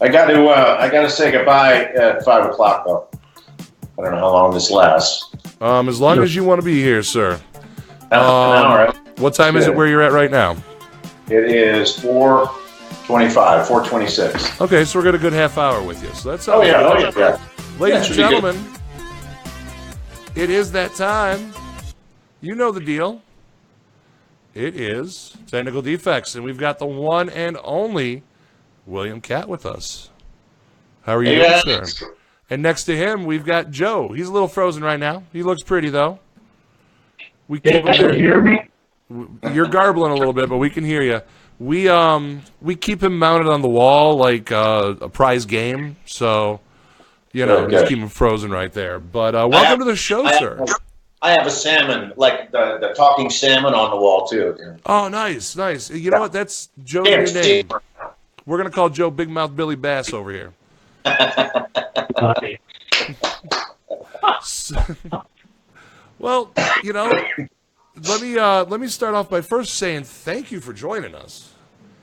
I got to say goodbye at 5:00 though. I don't know how long this lasts. As long as you want to be here, sir. An hour. What time is it where you're at right now? It is 4:25, 4:26. Okay, so we're got a good half hour with you. So that's yeah. Ladies and gentlemen, it is that time. You know the deal. It is Technical Defects, and we've got the one and only William Katt with us. How are you doing, sir? And next to him, we've got Joe. He's a little frozen right now. He looks pretty, though. We keep him there. Hear me? You're garbling a little bit, but we can hear you. We keep him mounted on the wall like a prize game, so just keep him frozen right there. But welcome to the show, sir. I have a salmon, like the talking salmon, on the wall too. Oh, nice. You know what? That's Joe's new name. We're gonna call Joe Big Mouth Billy Bass over here. Well, let me start off by first saying thank you for joining us.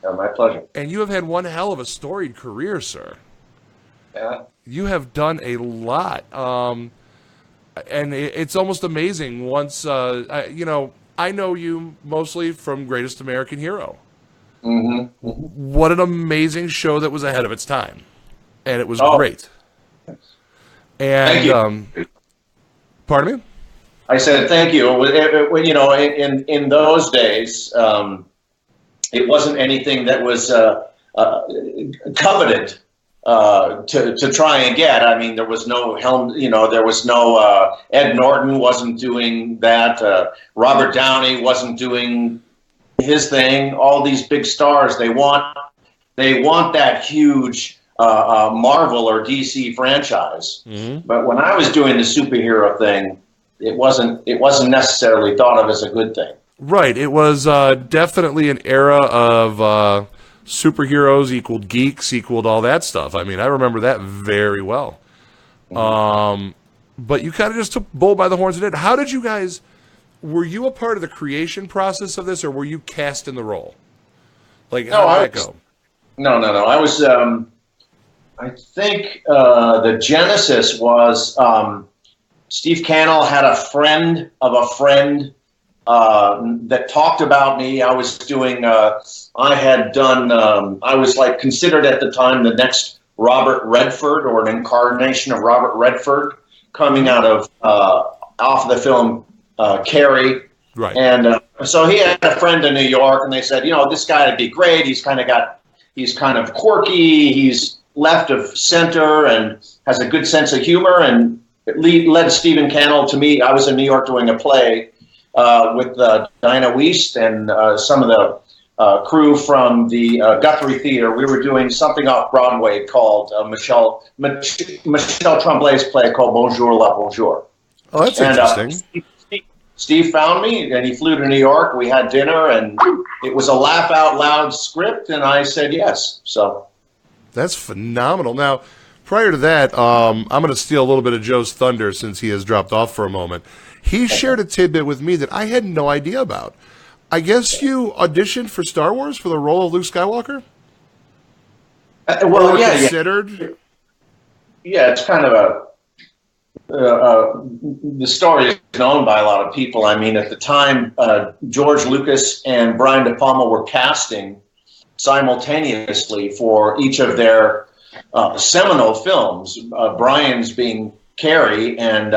My pleasure. And you have had one hell of a storied career, sir. Yeah. You have done a lot, and it's almost amazing. Once I know you mostly from Greatest American Hero. Mm-hmm. What an amazing show that was ahead of its time, and it was great. And thank you. Pardon me? I said thank you. In those days, it wasn't anything that was coveted to try and get. I mean, there was no there was no Ed Norton wasn't doing that. Robert Downey wasn't doing his thing. All these big stars, they want that huge Marvel or DC franchise. Mm-hmm. But when I was doing the superhero thing, it wasn't necessarily thought of as a good thing. Right. It was definitely an era of superheroes equaled geeks equaled all that stuff. I mean, I remember that very well. Mm-hmm. But you kind of just took bull by the horns and did. How did you guys? Were you a part of the creation process of this, or were you cast in the role? Like, how did that go? No. I was. I think the genesis was Steve Cannell had a friend of a friend that talked about me. I was doing. I had done. I was like considered at the time the next Robert Redford, or an incarnation of Robert Redford, coming out of off the film Carrie. Right. And so he had a friend in New York, and they said, this guy would be great. He's kind of quirky. He's left of center and has a good sense of humor. And it led Stephen Cannell to me. I was in New York doing a play with Dinah Wiest and some of the crew from the Guthrie Theater. We were doing something off Broadway called Michel Tremblay's play called Bonjour La Bonjour. Oh, that's interesting. Steve found me, and he flew to New York. We had dinner, and it was a laugh out loud script, and I said yes. So that's phenomenal. Now, prior to that, I'm going to steal a little bit of Joe's thunder since he has dropped off for a moment. He shared a tidbit with me that I had no idea about. I guess you auditioned for Star Wars for the role of Luke Skywalker? Considered? Yeah, it's kind of the story is known by a lot of people. I mean, at the time, George Lucas and Brian De Palma were casting simultaneously for each of their seminal films, Brian's being Carrie and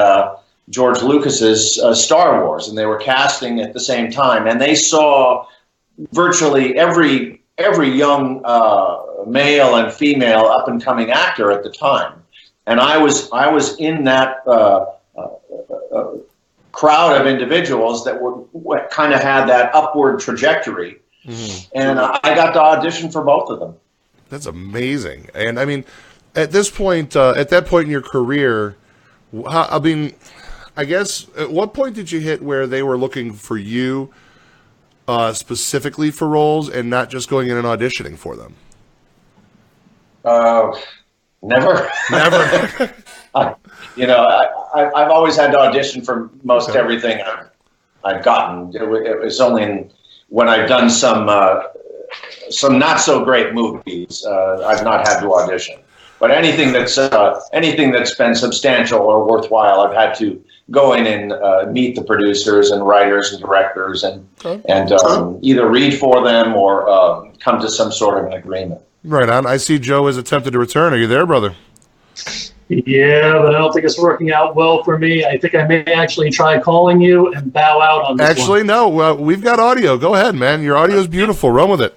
George Lucas's Star Wars, and they were casting at the same time. And they saw virtually every young male and female up-and-coming actor at the time. And I was in that crowd of individuals that were kind of had that upward trajectory. Mm-hmm. And I got to audition for both of them. That's amazing. And I mean, at this point, at that point in your career, I guess, at what point did you hit where they were looking for you specifically for roles and not just going in and auditioning for them? Never. I've always had to audition for most everything I've gotten. It was only when I've done some some not so great movies. I've not had to audition, but anything that's been substantial or worthwhile, I've had to go in and meet the producers and writers and directors and either read for them or come to some sort of an agreement. Right on. I see Joe has attempted to return. Are you there, brother? Yeah, but I don't think it's working out well for me. I think I may actually try calling you and bow out on this one. No. We've got audio. Go ahead, man. Your audio is beautiful. Run with it.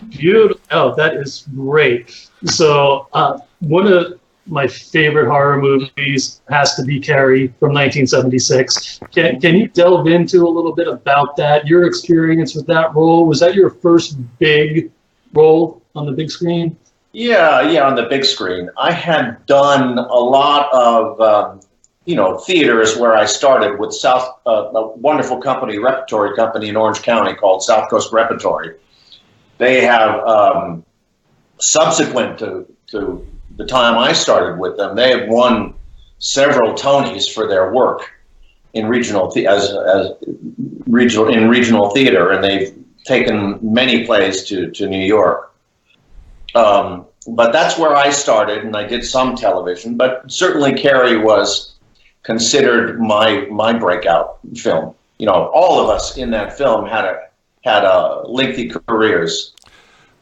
Beautiful. Oh, that is great. So one of my favorite horror movies has to be Carrie from 1976. Can you delve into a little bit about that, your experience with that role? Was that your first big role on the big screen? Yeah, on the big screen. I had done a lot of, theaters where I started with a wonderful repertory company in Orange County called South Coast Repertory. They have, subsequent to the time I started with them, they have won several Tonys for their work in regional theater, and they've taken many plays to New York. But that's where I started, and I did some television. But certainly, Carrie was considered my breakout film. All of us in that film had lengthy careers.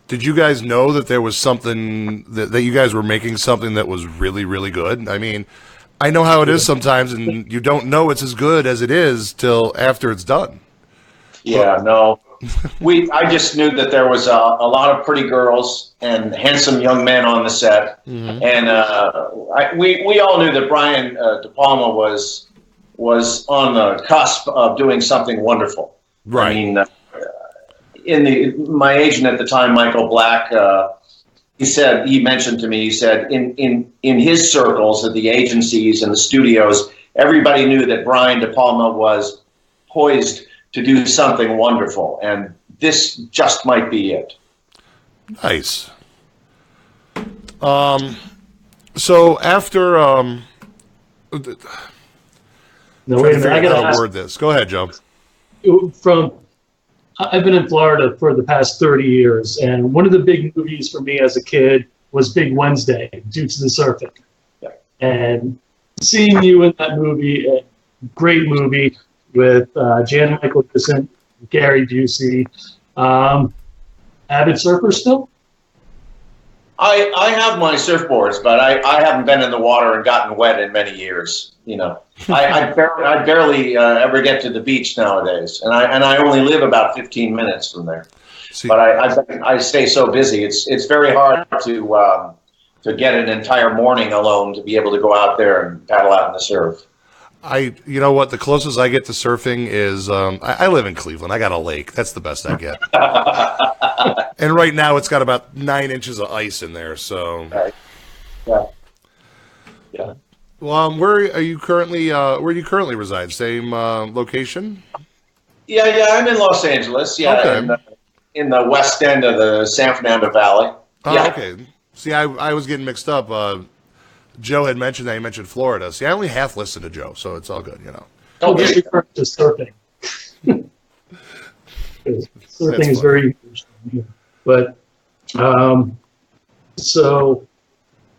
Did you guys know that there was something that you guys were making something that was really, really good? I mean, I know how it is sometimes, and you don't know it's as good as it is till after it's done. Yeah, no. I just knew that there was a lot of pretty girls and handsome young men on the set, and we all knew that Brian De Palma was on the cusp of doing something wonderful. Right. I mean, my agent at the time, Michael Black, he mentioned to me, he said in his circles at the agencies and the studios, everybody knew that Brian De Palma was poised to do something wonderful, and this just might be it. Nice. So after No, wait a minute. I gotta word this. Go ahead, Joe. I've been in Florida for the past 30 years, and one of the big movies for me as a kid was Big Wednesday, due to the surfing. Yeah. And seeing you in that movie, a great movie with Jan Michael Vincent, Gary Busey. Avid surfer still? I have my surfboards, but I haven't been in the water and gotten wet in many years. I barely ever get to the beach nowadays, and I only live about 15 minutes from there. But I stay so busy. It's very hard to get an entire morning alone to be able to go out there and paddle out in the surf. You know what? The closest I get to surfing is I live in Cleveland. I got a lake. That's the best I get. And right now it's got about 9 inches of ice in there. So, right. Yeah. Well, where are you currently? Where do you currently reside? Same location? Yeah. I'm in Los Angeles. Yeah, okay. In the west end of the San Fernando Valley. Oh, okay. See, I was getting mixed up. Joe had mentioned that he mentioned Florida. See, I only half listened to Joe, so it's all good, Oh, this refers to surfing. Surfing is very interesting. But, so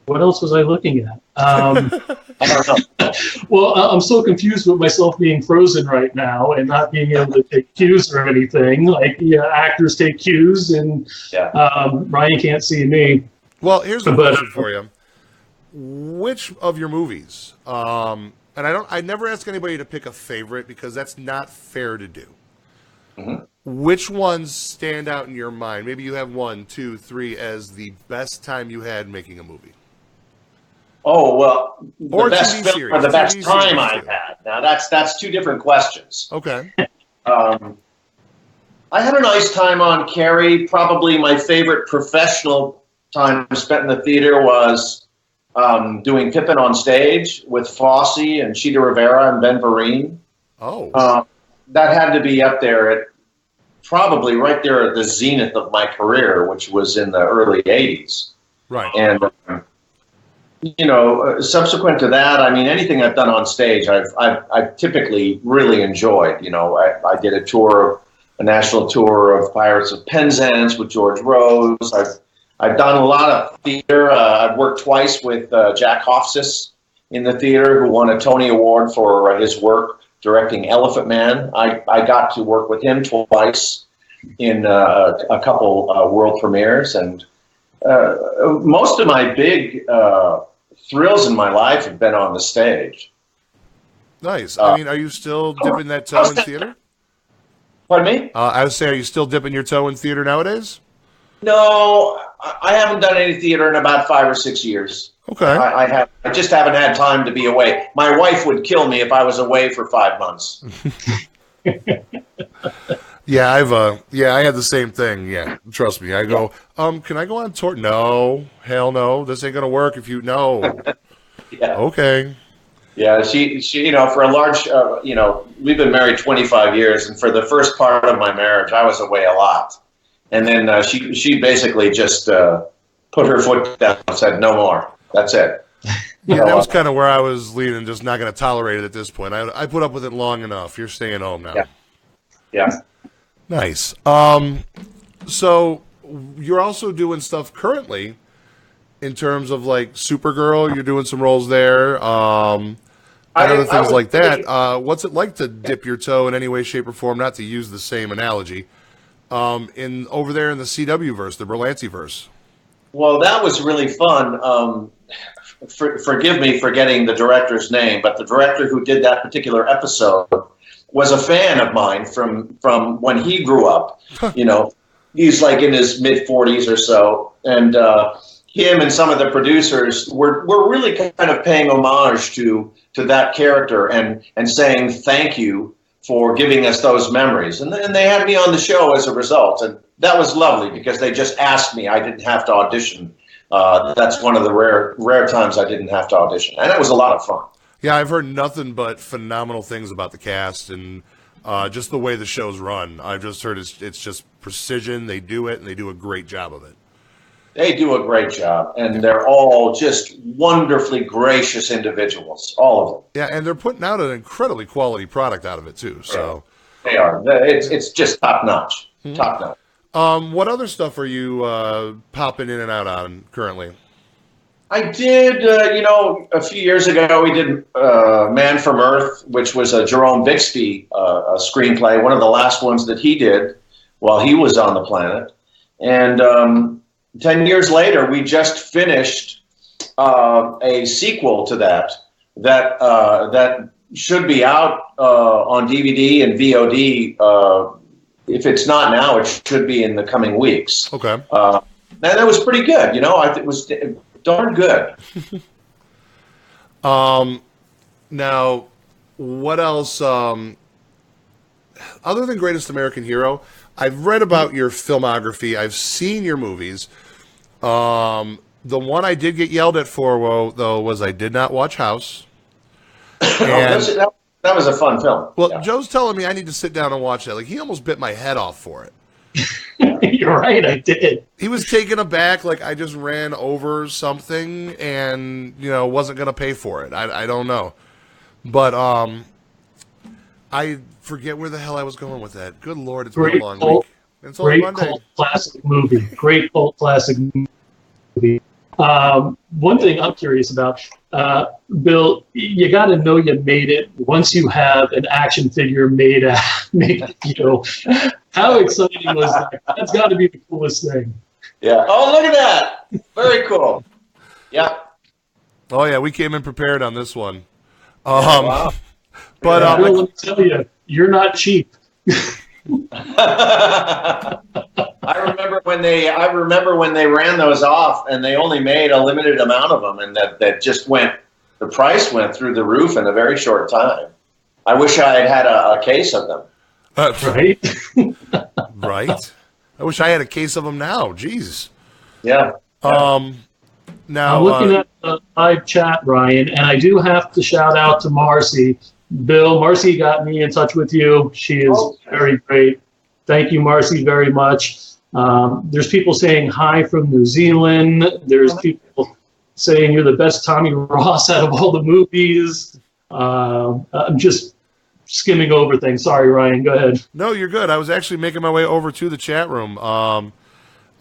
what else was I looking at? I don't know. Well, I'm so confused with myself being frozen right now and not being able to take cues or anything. Like, actors take cues, and Ryan can't see me. Well, here's a question for you. Which of your movies, and I never ask anybody to pick a favorite because that's not fair to do. Mm-hmm. Which ones stand out in your mind? Maybe you have 1, 2, 3 as the best time you had making a movie. Oh, well, or the best TV series. Or the best time I've had. Now, that's two different questions. Okay. I had a nice time on Carrie. Probably my favorite professional time spent in the theater was doing Pippin on stage with Fosse and Chita Rivera and Ben Vereen. Oh. That had to be up there probably right there at the zenith of my career, which was in the early 80s. Right. And, subsequent to that, I mean, anything I've done on stage, I've typically really enjoyed. I did a tour national tour of Pirates of Penzance with George Rose. I've done a lot of theater. I've worked twice with Jack Hofsis in the theater, who won a Tony Award for his work directing Elephant Man. I got to work with him twice in a couple world premieres, and most of my big thrills in my life have been on the stage. Nice. I mean, are you still dipping that toe in theater? Pardon me? I was saying, are you still dipping your toe in theater nowadays? No, I haven't done any theater in about 5 or 6 years. Okay. I just haven't had time to be away. My wife would kill me if I was away for 5 months. Yeah, I had the same thing. Yeah, trust me. I go, can I go on tour? No, hell no. This ain't gonna work if you no. Yeah. Okay. Yeah, she, for a large, we've been married 25 years, and for the first part of my marriage, I was away a lot, and then she basically just put her foot down and said, "No more. That's it." Yeah, that was kind of where I was leaning. Just not going to tolerate it at this point. I put up with it long enough. You're staying home now. Yeah. Yeah. Nice. So you're also doing stuff currently in terms of like Supergirl. You're doing some roles there. And other things like that. What's it like to dip your toe in any way, shape, or form? Not to use the same analogy. In over there in the CW verse, the Berlanti verse. Well, that was really fun. Forgive me for getting the director's name, but the director who did that particular episode was a fan of mine from when he grew up. He's like in his mid-40s or so, and him and some of the producers were really kind of paying homage to that character and saying thank you for giving us those memories. And they had me on the show as a result, and that was lovely because they just asked me. I didn't have to audition. That's one of the rare times I didn't have to audition, and it was a lot of fun. Yeah, I've heard nothing but phenomenal things about the cast and just the way the show's run. I've just heard it's just precision. They do it, and they do a great job of it. They do a great job, and they're all just wonderfully gracious individuals, all of them. Yeah, and they're putting out an incredibly quality product out of it, too. So they are. It's just top-notch. Mm-hmm. Top-notch. What other stuff are you popping in and out on currently? I did, a few years ago, we did Man from Earth, which was a Jerome Bixby screenplay, one of the last ones that he did while he was on the planet. And 10 years later, we just finished a sequel to that should be out on DVD and VOD. If it's not now, it should be in the coming weeks. Okay. And that was pretty good. I think it was darn good. Now, what else? Other than Greatest American Hero, I've read about your filmography. I've seen your movies. The one I did get yelled at for, though, was I did not watch House. And, that was a fun film. Well, yeah. Joe's telling me I need to sit down and watch that. Like, he almost bit my head off for it. You're right, I did. He was taken aback, like I just ran over something and, wasn't going to pay for it. I don't know. But I forget where the hell I was going with that. Good Lord, it's been a long week. It's only Monday. Cult classic movie. Great cult classic movie. One thing I'm curious about, Bill, you got to know you made it once you have an action figure made. How exciting was that? That's got to be the coolest thing. Yeah. Oh, look at that! Very cool. Yeah. Oh yeah, we came in prepared on this one. Wow. But Bill, let me tell you, you're not cheap. I remember when they ran those off, and they only made a limited amount of them, and that just the price went through the roof in a very short time. I wish I had a case of them. Right? Right. I wish I had a case of them now. Jeez. Yeah. Now I'm looking at the live chat, Ryan, and I do have to shout out to Marcy. Bill, Marcy got me in touch with you. She is very great. Thank you, Marcy, very much. There's people saying hi from New Zealand. There's people saying you're the best Tommy Ross out of all the movies. I'm just skimming over things. Sorry, Ryan. Go ahead. No, you're good. I was actually making my way over to the chat room. I'll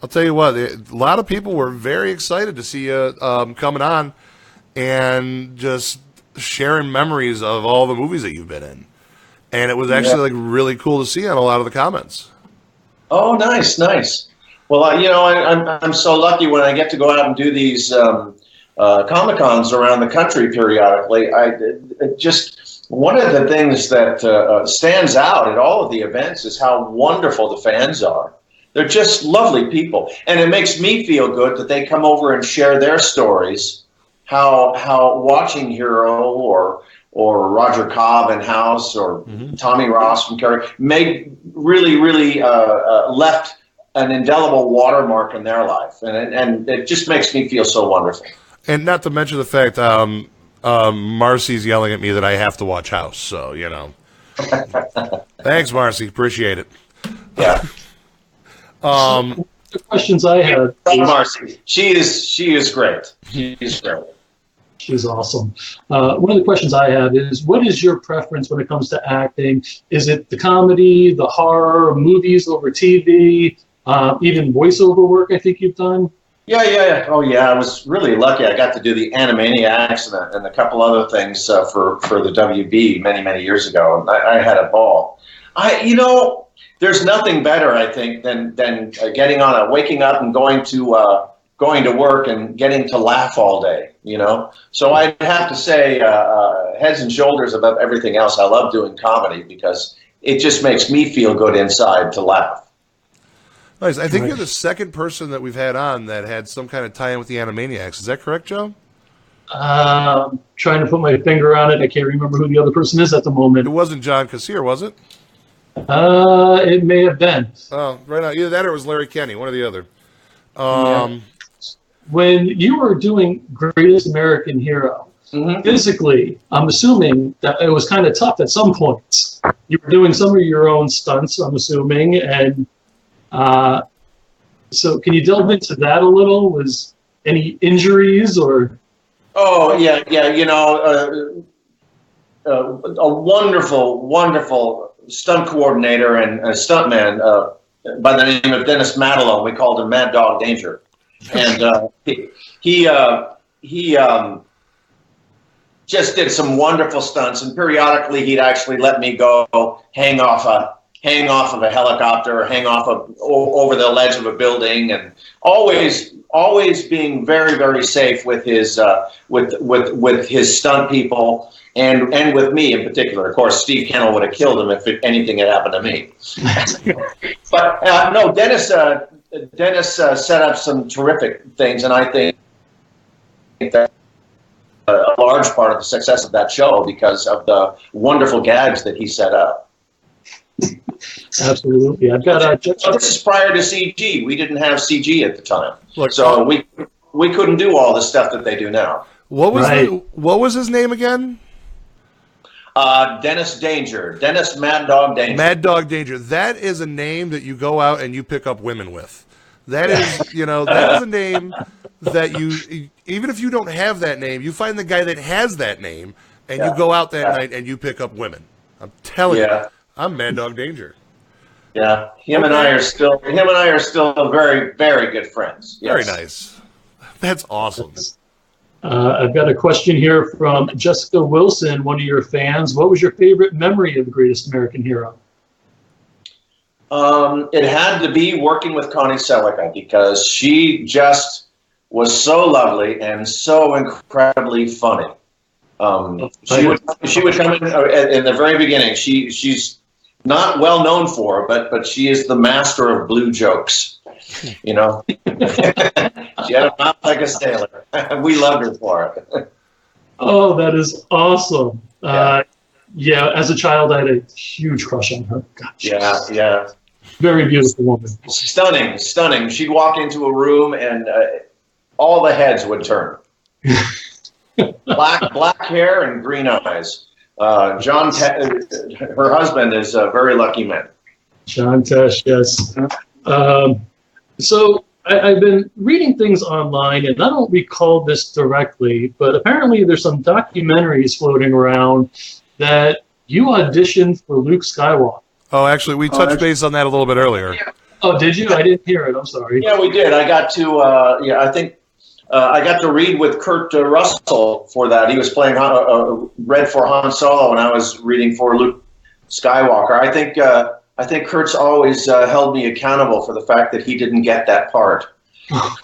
tell you what, a lot of people were very excited to see you coming on and just sharing memories of all the movies that you've been in. And it was actually like really cool to see on a lot of the comments. Oh, nice. Well, I'm so lucky when I get to go out and do these Comic-Cons around the country periodically. Just one of the things that stands out at all of the events is how wonderful the fans are. They're just lovely people, and it makes me feel good that they come over and share their stories. How watching Hero or Roger Cobb in House or Tommy Ross from Carrie really left an indelible watermark in their life, and it just makes me feel so wonderful. And not to mention the fact Marcy's yelling at me that I have to watch House, so Thanks, Marcy, appreciate it. Yeah. The questions I had. Marcy, she is great. She's great. She's awesome. One of the questions I have is, what is your preference when it comes to acting? Is it the comedy, the horror, movies over TV, even voiceover work I think you've done? Yeah. Oh, yeah. I was really lucky. I got to do the Animaniacs and a couple other things for the WB many years ago, and I had a ball. There's nothing better, I think, than waking up and going to work and getting to laugh all day. So I'd have to say heads and shoulders above everything else. I love doing comedy because it just makes me feel good inside to laugh. Nice. I think you're the second person that we've had on that had some kind of tie-in with the Animaniacs. Is that correct, Joe? Trying to put my finger on it. I can't remember who the other person is at the moment. It wasn't John Kassir, was it? It may have been. Oh, right on. Either that or it was Larry Kenny, one or the other. When you were doing Greatest American Hero, physically, I'm assuming that it was kind of tough at some points. You were doing some of your own stunts, I'm assuming, and so can you delve into that a little? Was any injuries or? Oh, yeah. A wonderful stunt coordinator and a stuntman by the name of Dennis Madelon. We called him Mad Dog Danger. And he just did some wonderful stunts, and periodically he'd actually let me go hang off of a helicopter, over the ledge of a building, and always being very safe with his with his stunt people and with me in particular. Of course, Steve Kennel would have killed him if anything had happened to me. But no, Dennis set up some terrific things, and I think that a large part of the success of that show because of the wonderful gags that he set up. Absolutely. I've got this is prior to CG. We didn't have CG at the time, so we couldn't do all the stuff that they do now. What was his name again? Dennis Danger. Dennis Mad Dog Danger. Mad Dog Danger. That is a name that you go out and you pick up women with. That is, that is a name that you, even if you don't have that name, you find the guy that has that name, and you go out that night and you pick up women. I'm telling you, I'm Mad Dog Danger. Yeah, him and I are still very, very good friends. Yes. Very nice. That's awesome. I've got a question here from Jessica Wilson, one of your fans. What was your favorite memory of The Greatest American Hero? It had to be working with Connie Selica because she just was so lovely and so incredibly funny. She would come in the very beginning. She's not well known for, but she is the master of blue jokes. She had a mouth like a sailor. We loved her for it. Oh, that is awesome. Yeah, as a child, I had a huge crush on her. Gosh. Yeah. Very beautiful woman. Stunning. She'd walk into a room and all the heads would turn. Black hair and green eyes. Her husband is a very lucky man. John Tesh, yes. So I've been reading things online, and I don't recall this directly, but apparently there's some documentaries floating around that you auditioned for Luke Skywalker. Oh, actually, we touched base on that a little bit earlier. Yeah. Oh, did you? I didn't hear it. I'm sorry. Yeah, we did. I got to, I got to read with Kurt Russell for that. He was playing, read for Han Solo, and I was reading for Luke Skywalker. I think Kurt's always held me accountable for the fact that he didn't get that part.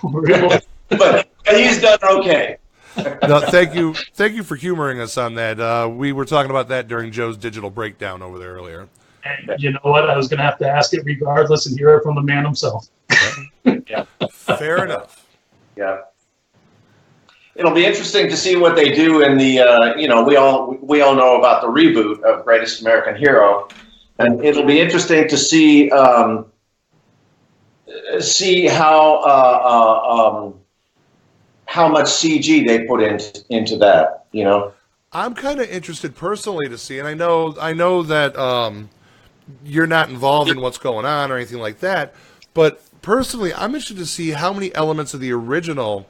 Really? But he's done okay. No, thank you for humoring us on that. We were talking about that during Joe's digital breakdown over there earlier. And you know what? I was going to have to ask it regardless and hear it from the man himself. Yeah. Fair enough. Yeah. It'll be interesting to see what they do in the, we all know about the reboot of Greatest American Hero, and it'll be interesting to see how much CG they put into that. I'm kind of interested personally to see, and I know that you're not involved in what's going on or anything like that, but personally, I'm interested to see how many elements of the original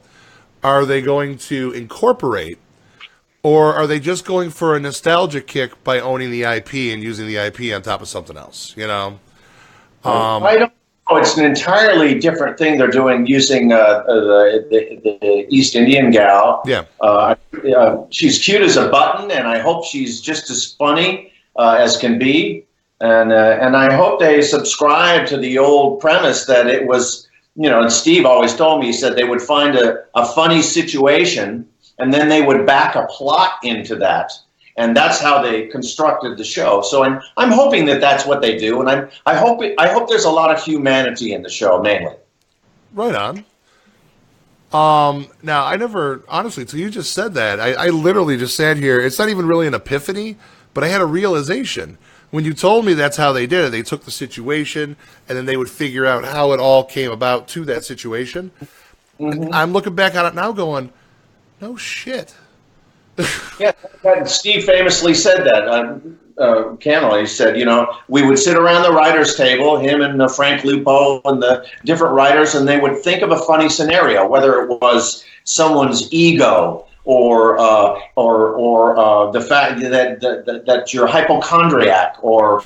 are they going to incorporate, or are they just going for a nostalgia kick by owning the IP and using the IP on top of something else? I don't know. It's an entirely different thing they're doing using the East Indian gal. Yeah. She's cute as a button, and I hope she's just as funny as can be. And I hope they subscribe to the old premise that it was, and Steve always told me, he said they would find a funny situation and then they would back a plot into that. And that's how they constructed the show. So I'm hoping that that's what they do. And I hope there's a lot of humanity in the show, mainly. Right on. Now, I never, honestly, until you just said that, I literally just sat here. It's not even really an epiphany, but I had a realization. When you told me that's how they did it, they took the situation and then they would figure out how it all came about to that situation. Mm-hmm. I'm looking back on it now going, no shit. Yeah, Steve famously said that. Cannell, he said, we would sit around the writer's table, him and Frank Lupo and the different writers, and they would think of a funny scenario, whether it was someone's ego or the fact that you're hypochondriac or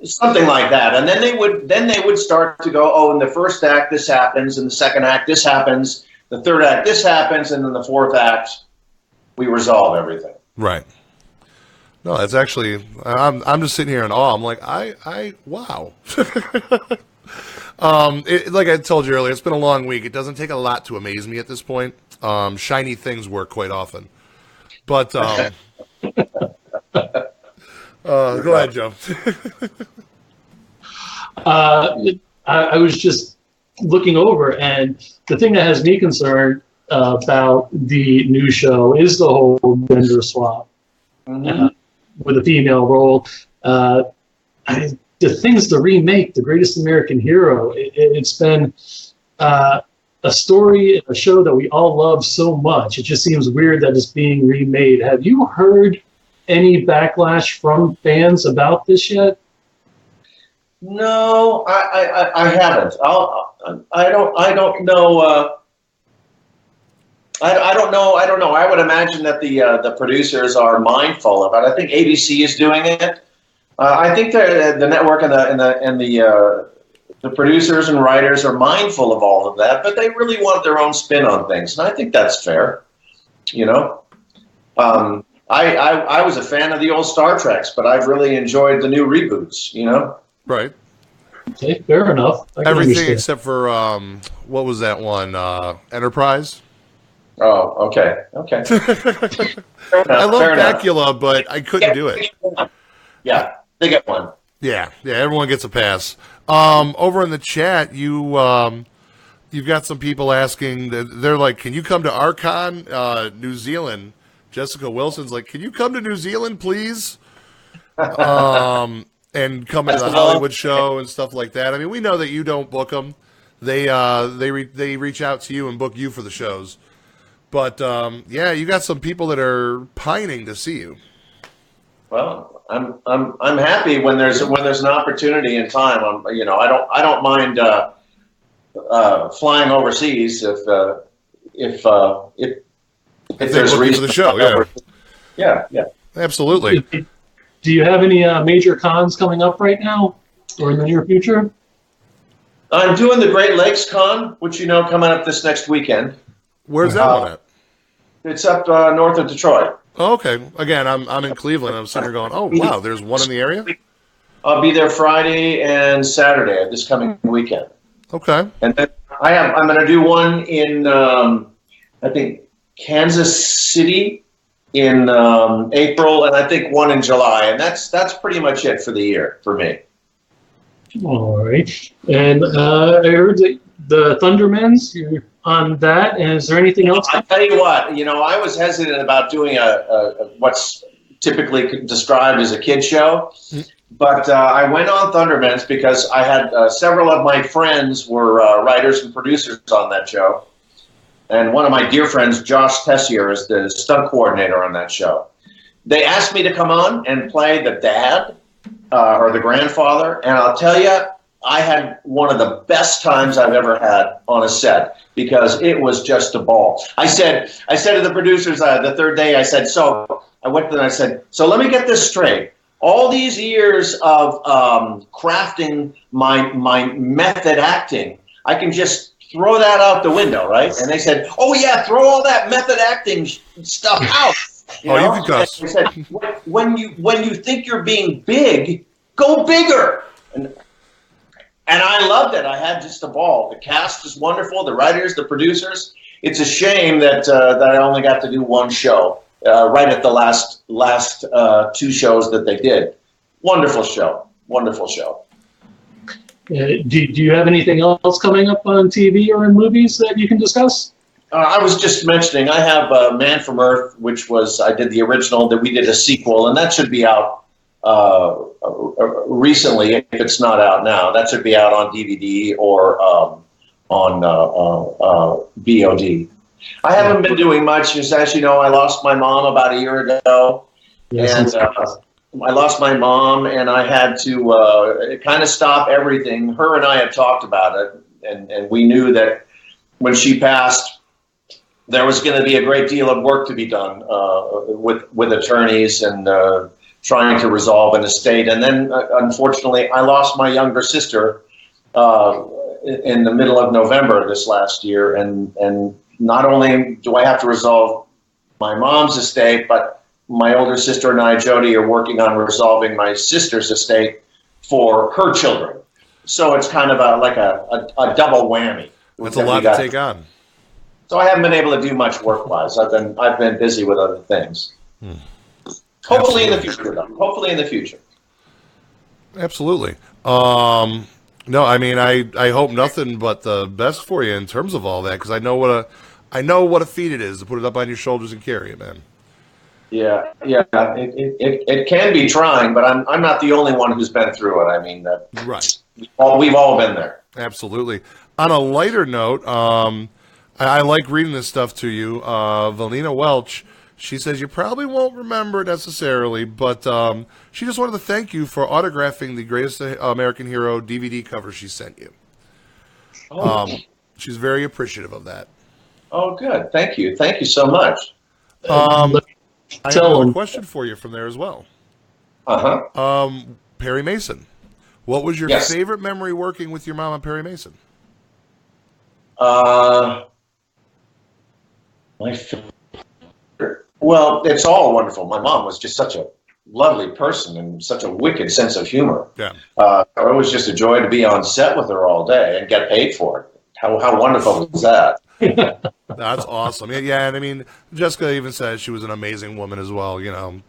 something like that, and then they would start to go, oh, in the first act this happens, in the second act this happens, the third act this happens, and then the fourth act we resolve everything. Right. No, that's actually, I'm just sitting here in awe. I'm like, wow. Like I told you earlier, it's been a long week. It doesn't take a lot to amaze me at this point. Shiny things work quite often. But, go ahead, Joe. I was just looking over, and the thing that has me concerned about the new show is the whole gender swap with a female role. The things to remake, The Greatest American Hero, it's been a story, a show that we all love so much. It just seems weird that it's being remade. Have you heard any backlash from fans about this yet? No, I haven't. I don't know. I don't know. I would imagine that the producers are mindful of it. I think ABC is doing it. I think the network and the producers and writers are mindful of all of that, but they really want their own spin on things, and I think that's fair. I was a fan of the old Star Treks, but I've really enjoyed the new reboots. Right. Okay, fair enough. Everything except for what was that one? Enterprise. Oh, okay. I love Bacula, but I couldn't do it. Yeah, they get one. Yeah, everyone gets a pass. Over in the chat, you've got some people asking. They're like, "Can you come to Archon, New Zealand?" Jessica Wilson's like, "Can you come to New Zealand, please?" And come into the Hollywood show and stuff like that. I mean, we know that you don't book them; they reach out to you and book you for the shows. But you got some people that are pining to see you. Well, I'm happy when there's an opportunity and time. I don't mind flying overseas if there's a reason for the show. Yeah, yeah, absolutely. do you have any major cons coming up right now or in the near future? I'm doing the Great Lakes Con, which coming up this next weekend. Where's that one at? It's up north of Detroit. Oh, okay. Again, I'm in Cleveland. I'm sitting there going, oh wow, there's one in the area. I'll be there Friday and Saturday of this coming weekend. Okay. And then I'm going to do one in I think Kansas City in April, and I think one in July, and that's pretty much it for the year for me. All right. And I heard that the Thundermans, you're on that. And is there anything else? I tell you what, I was hesitant about doing a what's typically described as a kid show, but I went on Thundermans because I had several of my friends were writers and producers on that show. And one of my dear friends, Josh Tessier, is the stunt coordinator on that show. They asked me to come on and play the dad or the grandfather, and I'll tell you, I had one of the best times I've ever had on a set because it was just a ball. I said to the producers the third day, I said, so I went to them and I said, so let me get this straight. All these years of crafting my method acting, I can just throw that out the window, right? And they said, oh yeah, throw all that method acting stuff out. You can cuss. They said, when you think you're being big, go bigger. And I loved it. I had just a ball. The cast is wonderful. The writers, the producers. It's a shame that I only got to do one show right at the last two shows that they did. Wonderful show. Wonderful show. Do you have anything else coming up on TV or in movies that you can discuss? I was just mentioning I have Man from Earth, which I did the original, that we did a sequel, and that should be out recently, if it's not out now. That should be out on DVD or on VOD. I haven't been doing much. As you know, I lost my mom about a year ago. Yes, and I lost my mom, and I had to kind of stop everything. Her and I had talked about it, and we knew that when she passed, there was going to be a great deal of work to be done with attorneys and trying to resolve an estate. And then, unfortunately, I lost my younger sister in the middle of November this last year. And not only do I have to resolve my mom's estate, but my older sister and I, Jody, are working on resolving my sister's estate for her children. So it's kind of like a double whammy. That's a lot to take on. So I haven't been able to do much work-wise. I've been busy with other things. Hopefully in the future, though. Hopefully in the future. Absolutely. No, I mean, I hope nothing but the best for you in terms of all that, because I know what a feat it is to put it up on your shoulders and carry it, man. Yeah. It can be trying, but I'm not the only one who's been through it. I mean, right. We've all been there. Absolutely. On a lighter note, I like reading this stuff to you. Valina Welch, she says you probably won't remember necessarily, but she just wanted to thank you for autographing the Greatest American Hero DVD cover she sent you. She's very appreciative of that. Oh, good. Thank you. Thank you so much. I have a question for you from there as well. Uh-huh. Perry Mason. What was your favorite memory working with your mom on Perry Mason? Well, it's all wonderful. My mom was just such a lovely person and such a wicked sense of humor. Yeah. It was just a joy to be on set with her all day and get paid for it. How wonderful was that? That's awesome. Yeah, and I mean, Jessica even said she was an amazing woman as well,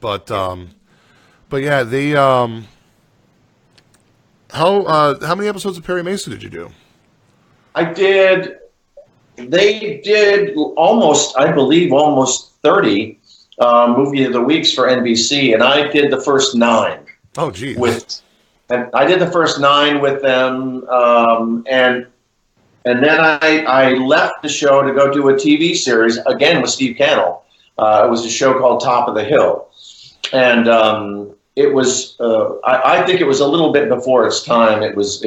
But yeah, how many episodes of Perry Mason did you do? They did almost 30 movie of the weeks for NBC, and I did the first 9. Oh, geez. And I did the first 9 with them, and then I left the show to go do a TV series, again with Steve Cannell. It was a show called Top of the Hill. And it was, I think it was a little bit before its time. It was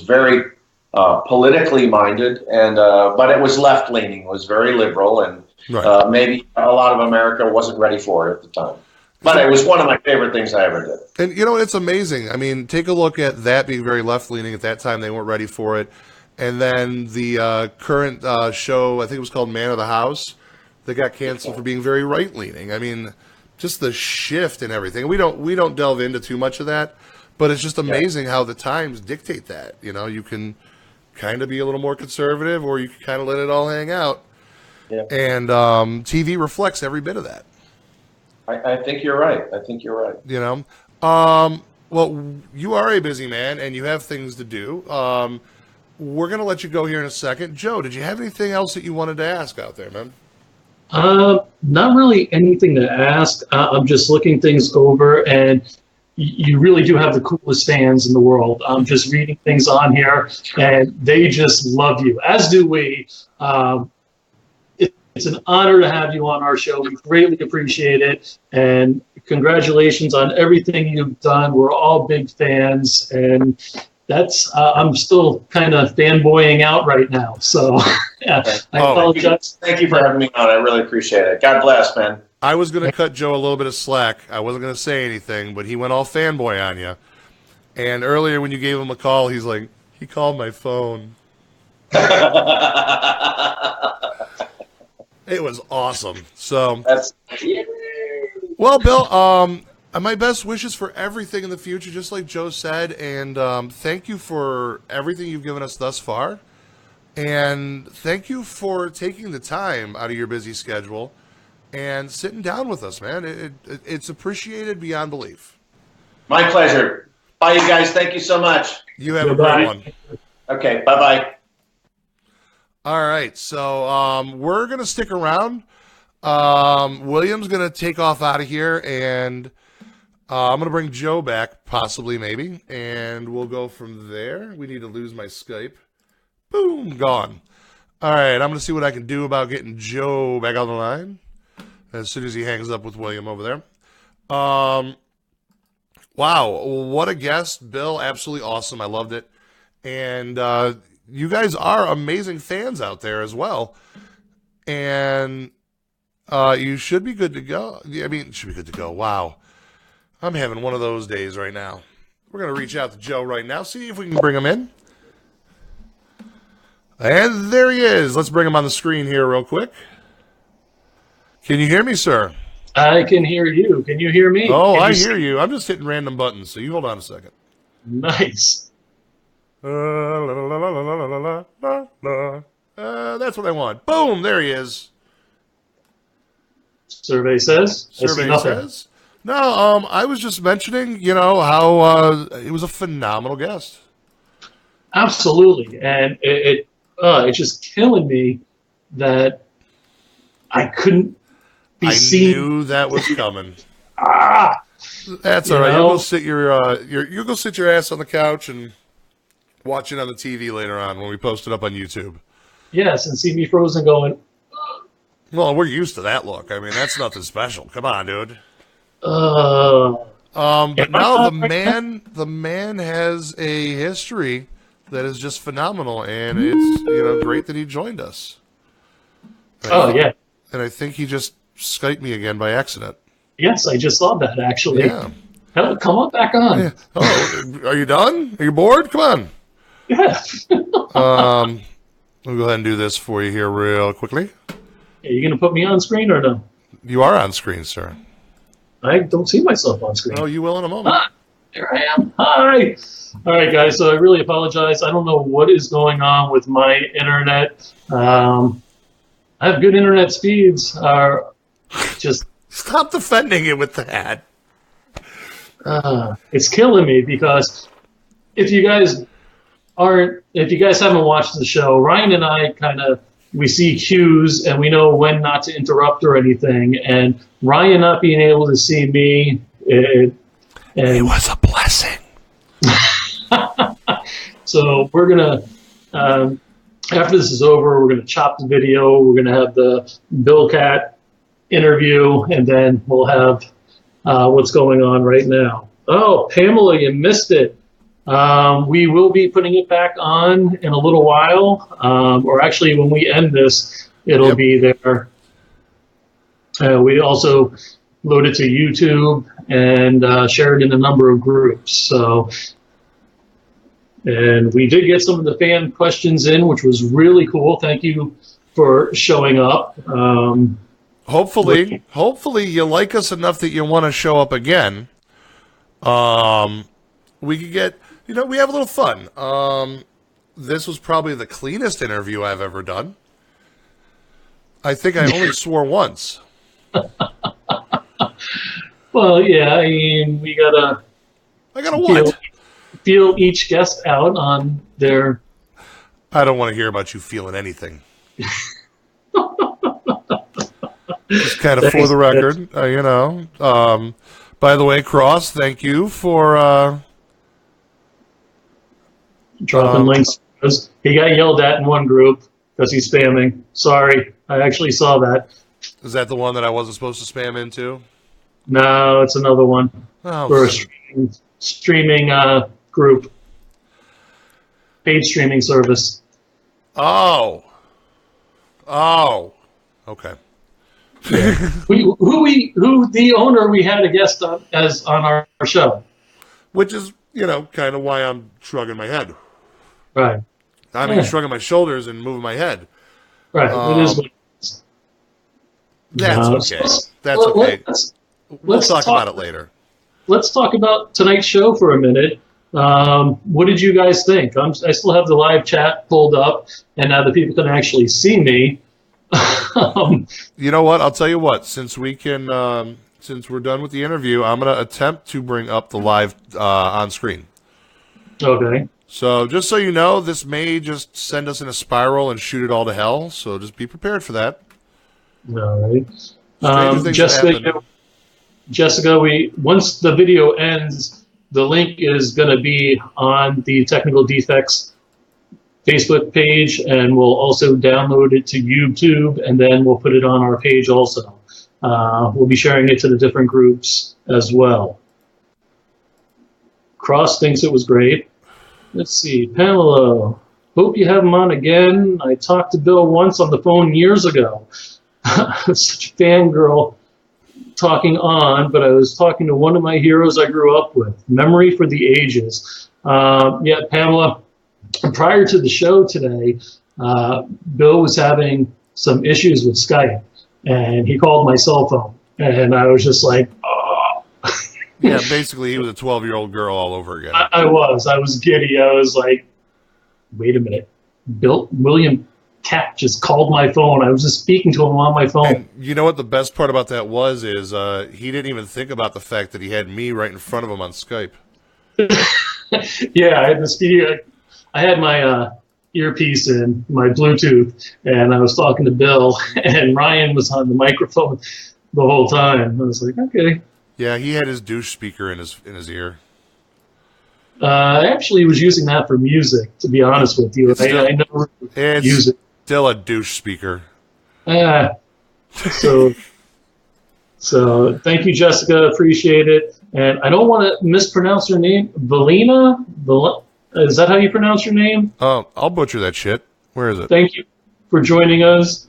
very politically minded, and but it was left-leaning. It was very liberal, and maybe a lot of America wasn't ready for it at the time. But it was one of my favorite things I ever did. And, you know, it's amazing. I mean, take a look at that being very left-leaning. At that time, they weren't ready for it. And then the current show, I think it was called Man of the House, that got canceled for being very right-leaning. I mean, just the shift and everything. We don't delve into too much of that, but it's just amazing how the times dictate that. You know, you can kind of be a little more conservative, or you can kind of let it all hang out. Yeah. And TV reflects every bit of that. I think you're right. You know? Well, you are a busy man, and you have things to do. We're going to let you go here in a second. Joe, did you have anything else that you wanted to ask out there, man? Not really anything to ask. I'm just looking things over, and you really do have the coolest fans in the world. I'm just reading things on here, and they just love you, as do we. It's an honor to have you on our show. We greatly appreciate it, and congratulations on everything you've done. We're all big fans, and that's I'm still kind of fanboying out right now. So yeah, I apologize. Thank you for having me on. I really appreciate it. God bless, man. I was going to cut Joe a little bit of slack. I wasn't going to say anything, but he went all fanboy on you. And earlier when you gave him a call, he's like, he called my phone. It was awesome. So, well, Bill, my best wishes for everything in the future, just like Joe said, and thank you for everything you've given us thus far, and thank you for taking the time out of your busy schedule and sitting down with us, man. It's appreciated beyond belief. My pleasure. Bye, you guys. Thank you so much. You have a great one. Okay, bye-bye. All right, so we're going to stick around. William's going to take off out of here, and I'm going to bring Joe back, possibly, maybe, and we'll go from there. We need to lose my Skype. Boom, gone. All right, I'm going to see what I can do about getting Joe back on the line as soon as he hangs up with William over there. Wow, what a guest. Bill, absolutely awesome. I loved it. And you guys are amazing fans out there as well. And you should be good to go. I mean, should be good to go. Wow. I'm having one of those days right now. We're going to reach out to Joe right now, see if we can bring him in. And there he is. Let's bring him on the screen here real quick. Can you hear me, sir? I can hear you. Can you hear me? Oh, I hear you. I'm just hitting random buttons, so you hold on a second. Nice. That's what I want. Boom, there he is. Survey says? Survey says? No, I was just mentioning, you know, how it was a phenomenal guest. Absolutely. And it's just killing me that I couldn't be seen. I knew that was coming. That's all right. know? You'll go sit you'll go sit your ass on the couch and watch it on the TV later on when we post it up on YouTube. Yes, and see me frozen going. Well, we're used to that look. I mean, that's nothing special. Come on, dude. But now the man has a history that is just phenomenal, and it's great that he joined us. Yeah. And I think he just Skyped me again by accident. Yes, I just saw that actually. Yeah. Hell, come on back on. Yeah. Oh, are you done? Are you bored? Come on. Yeah. I'll go ahead and do this for you here real quickly. Are you going to put me on screen or no? You are on screen, sir. I don't see myself on screen. Oh, you will in a moment. Here I am. Hi. All right, guys. So I really apologize. I don't know what is going on with my internet. I have good internet speeds. Just stop defending it with that. It's killing me because if you guys haven't watched the show, Ryan and I we see cues and we know when not to interrupt or anything. And Ryan not being able to see me, it was a blessing. So we're gonna, after this is over, we're gonna chop the video. We're gonna have the Bill Katt interview, and then we'll have what's going on right now. Oh, Pamela, you missed it. We will be putting it back on in a little while, or actually when we end this, it'll be there. We also load it to YouTube, and share it in a number of groups. So, and we did get some of the fan questions in, which was really cool. Thank you for showing up. Hopefully you like us enough that you want to show up again. We could get, we have a little fun. This was probably the cleanest interview I've ever done. I think I only swore once. Well, yeah, I mean, I gotta what? Feel each guest out on their... I don't want to hear about you feeling anything. Just kind of for the record, by the way, Cross, thank you for dropping links. He got yelled at in one group because he's spamming. Sorry, I actually saw that. Is that the one that I wasn't supposed to spam into? No, it's another one. Oh, for a streaming group. Paid streaming service. Oh, okay. Yeah. who the owner we had a guest on our show. Which is, kind of why I'm shrugging my head. Right. I mean, shrugging my shoulders and moving my head. Right. It is what it is. That's okay. That's okay. We'll talk about it later. Let's talk about tonight's show for a minute. What did you guys think? I still have the live chat pulled up, and now the people can actually see me. You know what? I'll tell you what. Since we're done with the interview, I'm going to attempt to bring up the live on screen. Okay. So just so you know, this may just send us in a spiral and shoot it all to hell. So just be prepared for that. All right. Jessica, once the video ends, the link is going to be on the Technical Defects Facebook page, and we'll also download it to YouTube, and then we'll put it on our page also. We'll be sharing it to the different groups as well. Cross thinks it was great. Let's see, Pamela, hope you have him on again. I talked to Bill once on the phone years ago. I was such a fangirl talking on, but I was talking to one of my heroes I grew up with. Memory for the ages. Yeah, Pamela, prior to the show today, Bill was having some issues with Skype, and he called my cell phone, and I was just like, oh. Yeah, basically he was a 12-year-old girl all over again. I was giddy. I was like, wait a minute. William Katt just called my phone. I was just speaking to him on my phone. And you know what the best part about that is he didn't even think about the fact that he had me right in front of him on Skype. Yeah, I had my earpiece in, my Bluetooth, and I was talking to Bill, and Ryan was on the microphone the whole time. I was like, okay. Yeah, he had his douche speaker in his ear. I actually was using that for music, to be honest with you. I never use it. Still a douche speaker. So thank you, Jessica. Appreciate it. And I don't want to mispronounce your name. Valina? Is that how you pronounce your name? Oh, I'll butcher that shit. Where is it? Thank you for joining us.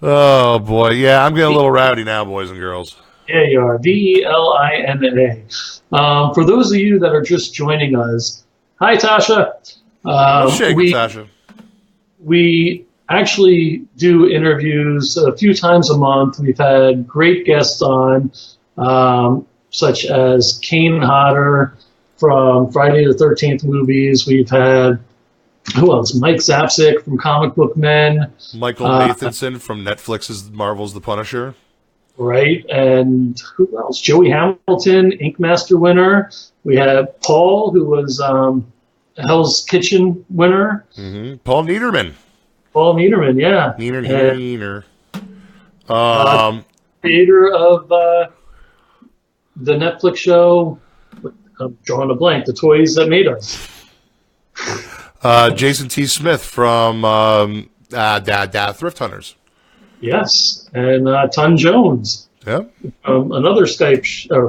Oh, boy. Yeah, I'm getting a little rowdy now, boys and girls. Yeah, you are. Velina. For those of you that are just joining us, hi, Tasha. Tasha. We actually do interviews a few times a month. We've had great guests on, such as Kane Hodder from Friday the 13th movies. We've had, who else? Mike Zapsik from Comic Book Men. Michael Nathanson from Netflix's Marvel's The Punisher. Right, and who else? Joey Hamilton, Ink Master winner. We have Paul, who was Hell's Kitchen winner. Mm-hmm. Paul Niederman. Yeah. Neener. Creator of the Netflix show, I'm drawing a blank, The Toys That Made Us. Jason T. Smith from Thrift Hunters. Yes, and Ton Jones. Yeah. Another Skype show.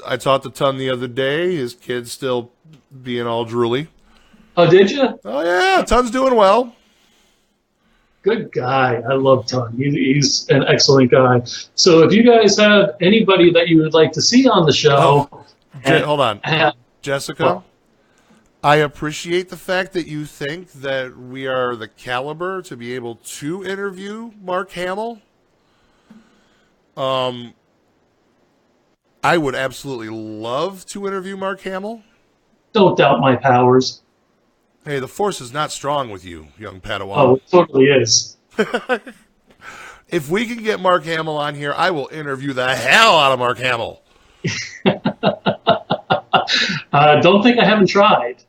I talked to Ton the other day. His kid's still being all drooly. Oh, did you? Oh, yeah. Ton's doing well. Good guy. I love Ton. He's an excellent guy. So if you guys have anybody that you would like to see on the show, hold on, Jessica. Well, I appreciate the fact that you think that we are the caliber to be able to interview Mark Hamill. I would absolutely love to interview Mark Hamill. don't doubt my powers. Hey, the force is not strong with you, young Padawan. Oh, it totally is. If we can get Mark Hamill on here, I will interview the hell out of Mark Hamill. Don't think I haven't tried.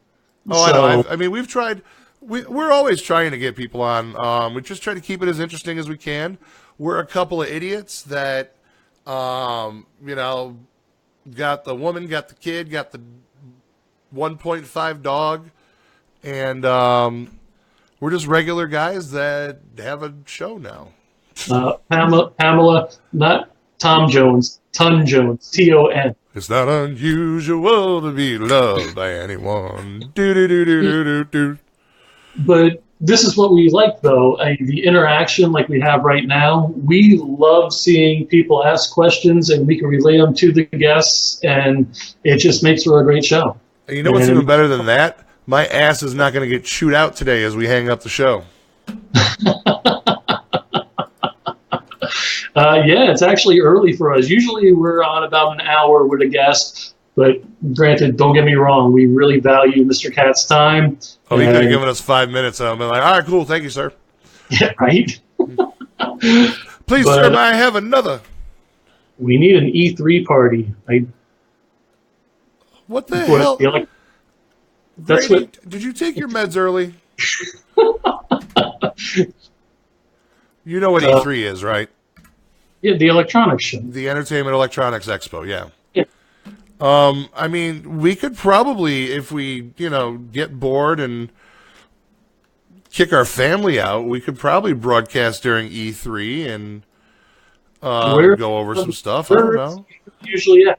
Oh, So, I know. I mean, we've tried. We're always trying to get people on. We just try to keep it as interesting as we can. We're a couple of idiots that, got the woman, got the kid, got the 1.5 dog, and we're just regular guys that have a show now. Pamela, not Tom Jones, Ton Jones, Ton. It's not unusual to be loved by anyone. Do do do do do do do. But this is what we like, though, the interaction like we have right now. We love seeing people ask questions, and we can relay them to the guests, and it just makes for a great show. And you know what's even better than that? My ass is not going to get chewed out today as we hang up the show. Yeah, it's actually early for us. Usually we're on about an hour with a guest, but granted, don't get me wrong, we really value Mr. Katt's time. Oh, he could have given us 5 minutes. I've been like, all right, cool, thank you, sir. Yeah, right? Please, sir, may I have another? We need an E3 party. What the hell? That's Brady, what. did you take your meds early? You know what E3 is, right? Yeah, the electronics show. The Entertainment Electronics Expo, yeah. Yeah. I mean, we could probably, if we, get bored and kick our family out, we could probably broadcast during E3 and go over some stuff. I don't know. Usually, yeah.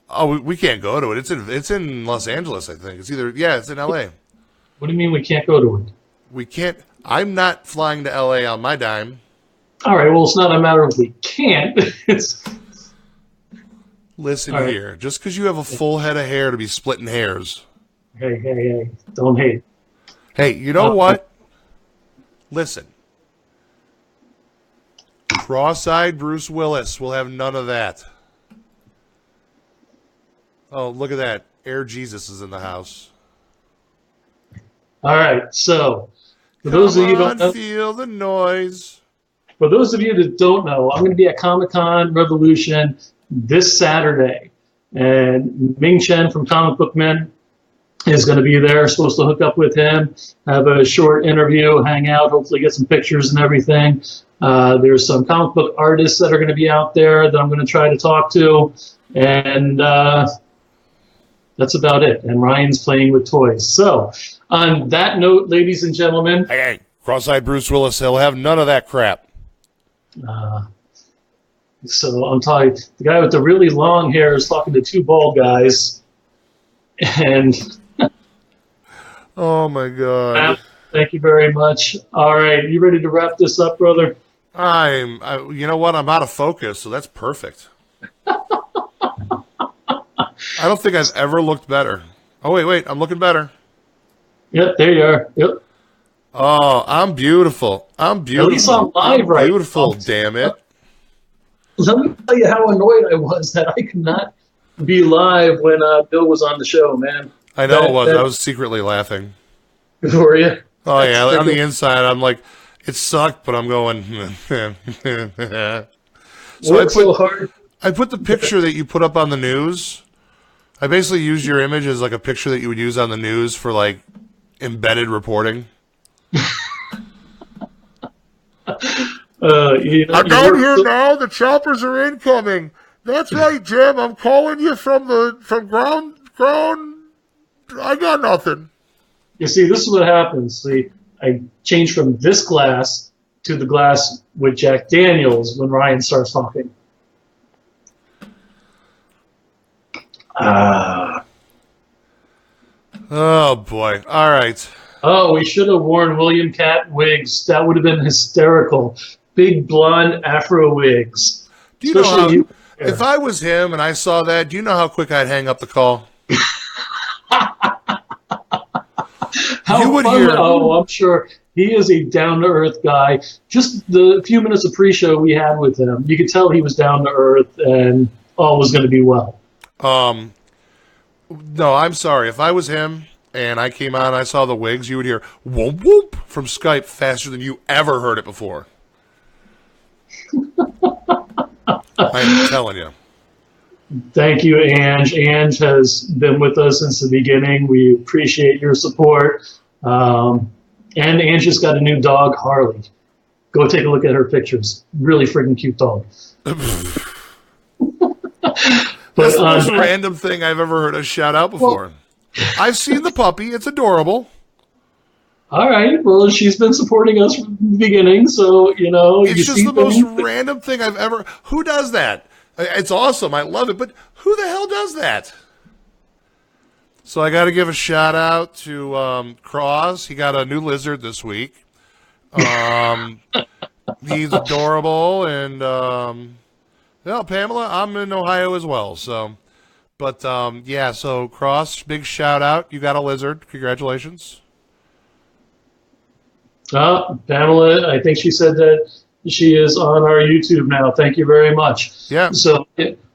Oh, we can't go to it. It's in Los Angeles, I think. It's in LA. What do you mean we can't go to it? We can't. I'm not flying to LA on my dime. All right, well, it's not a matter of we can't. Listen right. here. Just because you have a full head of hair to be splitting hairs. Hey, don't hate. Hey, you know what? Listen. Cross-eyed Bruce Willis will have none of that. Oh, look at that. Air Jesus is in the house. All right, so for those of you who don't know, feel the noise. For those of you that don't know, I'm going to be at Comic-Con Revolution this Saturday. And Ming Chen from Comic Book Men is going to be there. Supposed to hook up with him, have a short interview, hang out, hopefully get some pictures and everything. There's some comic book artists that are going to be out there that I'm going to try to talk to. And that's about it. And Ryan's playing with toys. So on that note, ladies and gentlemen. Hey, cross-eyed Bruce Willis, he'll have none of that crap. So I'm talking, the guy with the really long hair is talking to two bald guys, and oh my God! Thank you very much. All right, you ready to wrap this up, brother? You know what? I'm out of focus, so that's perfect. I don't think I've ever looked better. Oh wait, I'm looking better. Yep, there you are. Yep. Oh, I'm beautiful. I'm beautiful. At least I'm live, right? Beautiful, damn it. Let me tell you how annoyed I was that I could not be live when Bill was on the show, man. I know it was. I was secretly laughing. Were you? Oh, yeah. On the inside, I'm like, it sucked, but I'm going. So hard. I put the picture that you put up on the news. I basically used your image as like a picture that you would use on the news for like embedded reporting. I'm down here now. The choppers are incoming. That's right, Jim. I'm calling you from ground. I got nothing. You see, this is what happens. See, I changed from this glass to the glass with Jack Daniels when Ryan starts talking. Oh boy! All right. Oh, we should have worn William Katt wigs. That would have been hysterical. Big blonde afro wigs. Do you know how, if I was him and I saw that, do you know how quick I'd hang up the call? You would hear. Oh, I'm sure he is a down-to-earth guy. Just the few minutes of pre-show we had with him, you could tell he was down-to-earth and all was going to be well. No, I'm sorry. If I was him and I came on and I saw the wigs, you would hear whoop whoop from Skype faster than you ever heard it before. I'm telling you. Thank you, Ange. Ange has been with us since the beginning. We appreciate your support. And Ange just got a new dog, Harley. Go take a look at her pictures. Really freaking cute dog. That's the most random thing I've ever heard a shout out before. Well, I've seen the puppy. It's adorable. All right. Well, she's been supporting us from the beginning, so, you know. It's just the most random thing I've ever... Who does that? It's awesome. I love it. But who the hell does that? So I got to give a shout out to Cross. He got a new lizard this week. He's adorable. And, well, Pamela, I'm in Ohio as well. So, but, yeah, so Cross, big shout out. You got a lizard. Congratulations. Pamela, I think she said that she is on our YouTube now. Thank you very much. Yeah. So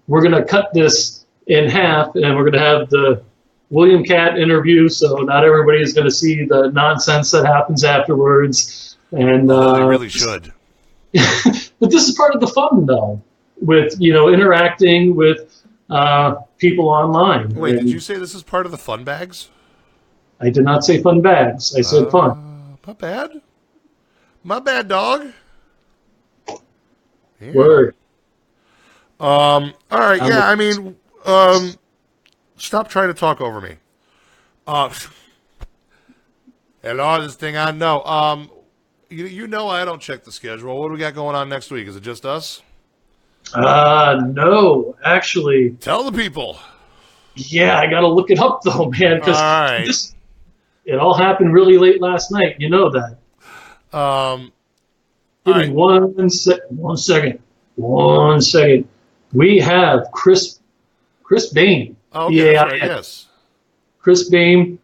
we're going to cut this in half, and we're going to have the William Katt interview, so not everybody is going to see the nonsense that happens afterwards. And they really should. But this is part of the fun, though, with, you know, interacting with people online. Wait, did you say this is part of the fun bags? I did not say fun bags. I said fun. Not bad. My bad, dog. Yeah. Word. All right. Yeah. I mean, stop trying to talk over me. Hello, this thing I know. You know I don't check the schedule. What do we got going on next week? Is it just us? No, actually. Tell the people. Yeah, I got to look it up though, man, because it all happened really late last night. You know that. Give me 1 second. 1 second. We have Chris Bain. Oh, okay, that's right, yes. Chris Bain,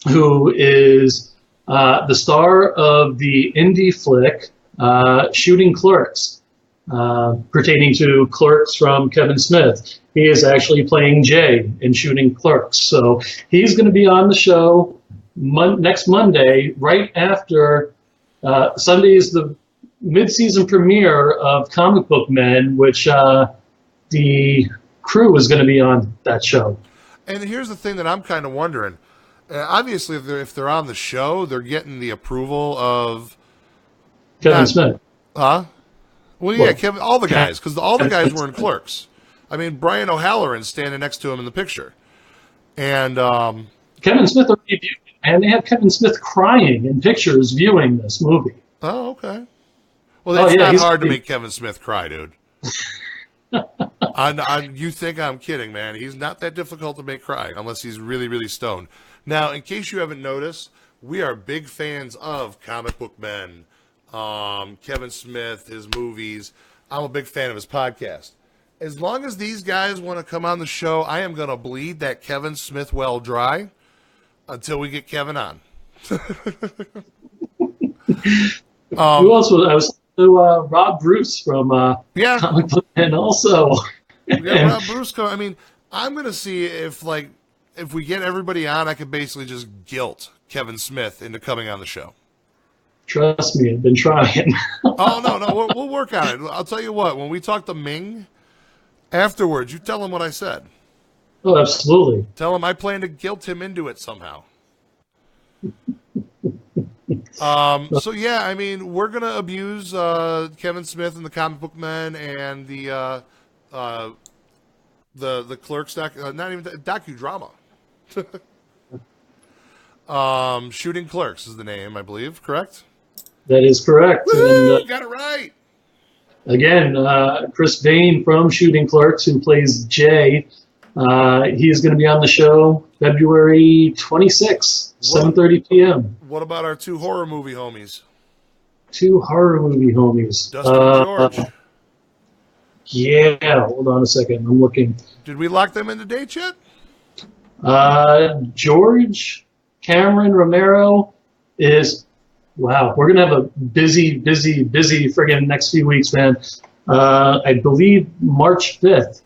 who is the star of the indie flick Shooting Clerks, pertaining to Clerks from Kevin Smith. He is actually playing Jay in Shooting Clerks. So he's going to be on the show next Monday, right after Sunday is the mid-season premiere of Comic Book Men, which the crew is going to be on that show. And here's the thing that I'm kind of wondering. Obviously, if they're on the show, they're getting the approval of Kevin Smith. Huh? Well, yeah, Kevin, all the guys, because all the guys were in Clerks. I mean, Brian O'Halloran's standing next to him in the picture. And Kevin Smith already viewed it, and they have Kevin Smith crying in pictures viewing this movie. Oh, okay. Well, that's not hard to make Kevin Smith cry, dude. You think I'm kidding, man. He's not that difficult to make cry unless he's really, really stoned. Now, in case you haven't noticed, we are big fans of Comic Book Men, Kevin Smith, his movies. I'm a big fan of his podcast. As long as these guys want to come on the show, I am going to bleed that Kevin Smith well dry until we get Kevin on. Who else was I was to Rob Bruce from Comic Book Men also. Rob Bruce. I mean, I'm going to see if we get everybody on, I could basically just guilt Kevin Smith into coming on the show. Trust me, I've been trying. Oh, no, we'll work on it. I'll tell you what, when we talk to Ming, afterwards, you tell him what I said. Oh, absolutely. Tell him I plan to guilt him into it somehow. So, yeah, I mean, we're going to abuse Kevin Smith and the Comic Book Men and the Clerks not even docudrama. Shooting Clerks is the name, I believe, correct? That is correct. Woo-hoo, got it right. Again, Chris Bain from Shooting Clerks, who plays Jay, He's going to be on the show February 26th, 7:30 p.m. What about our two horror movie homies? Two horror movie homies. Dustin and George. Yeah, hold on a second. I'm looking. Did we lock them into dates yet? George Cameron Romero is, wow, we're going to have a busy friggin' next few weeks, man. I believe March 5th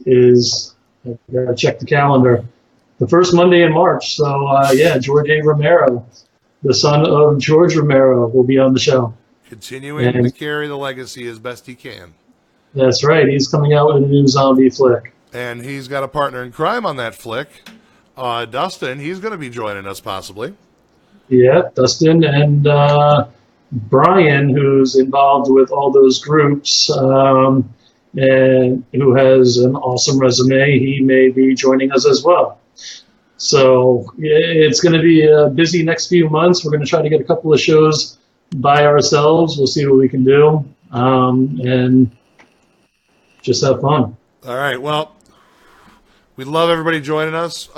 is, I gotta check the calendar, the first Monday in March. So, yeah, George A. Romero, the son of George Romero, will be on the show. Continuing to carry the legacy as best he can. That's right. He's coming out with a new zombie flick. And he's got a partner in crime on that flick. Dustin, he's going to be joining us possibly. Yeah, Dustin and Brian, who's involved with all those groups and who has an awesome resume, he may be joining us as well. So it's going to be a busy next few months. We're going to try to get a couple of shows by ourselves. We'll see what we can do, and just have fun. All right. Well, we love everybody joining us.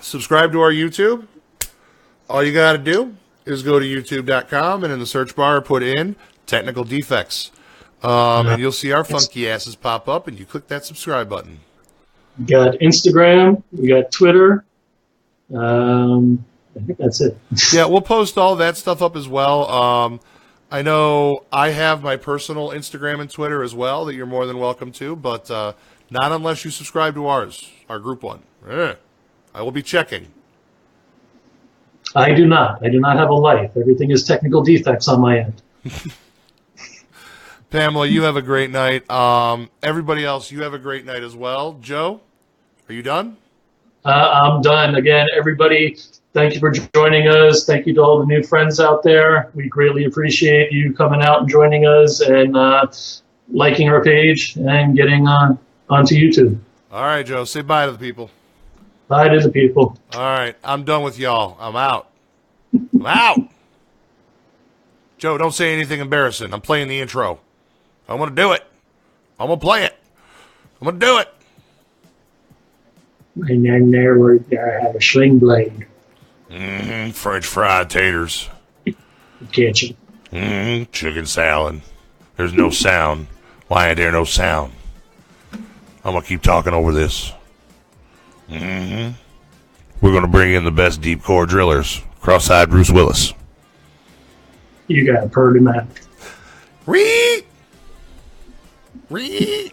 Subscribe to our YouTube. All you got to do is go to youtube.com and in the search bar put in Technical Defects. And you'll see our funky asses pop up, and you click that subscribe button. We got Instagram. We got Twitter. I think that's it. Yeah, we'll post all that stuff up as well. I know I have my personal Instagram and Twitter as well that you're more than welcome to, but not unless you subscribe to ours, our group one. I will be checking. I do not. I do not have a life. Everything is Technical Defects on my end. Pamela, you have a great night. Everybody else, you have a great night as well. Joe, are you done? I'm done. Again, everybody, thank you for joining us. Thank you to all the new friends out there. We greatly appreciate you coming out and joining us and liking our page and getting onto YouTube. All right, Joe, say bye to the people. Bye to the people. All right, I'm done with y'all. I'm out. I'm out. Joe, don't say anything embarrassing. I'm playing the intro. I'm going to do it. I'm going to play it. I'm going to do it. And then there I have a sling blade. French fried taters. Kitchen. Chicken salad. There's no sound. Why ain't there no sound? I'm going to keep talking over this. We're going to bring in the best deep core drillers. Cross-eyed Bruce Willis. You got a purdy mouth. Reet! This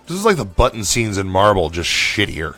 is like the button scenes in Marvel, just shittier.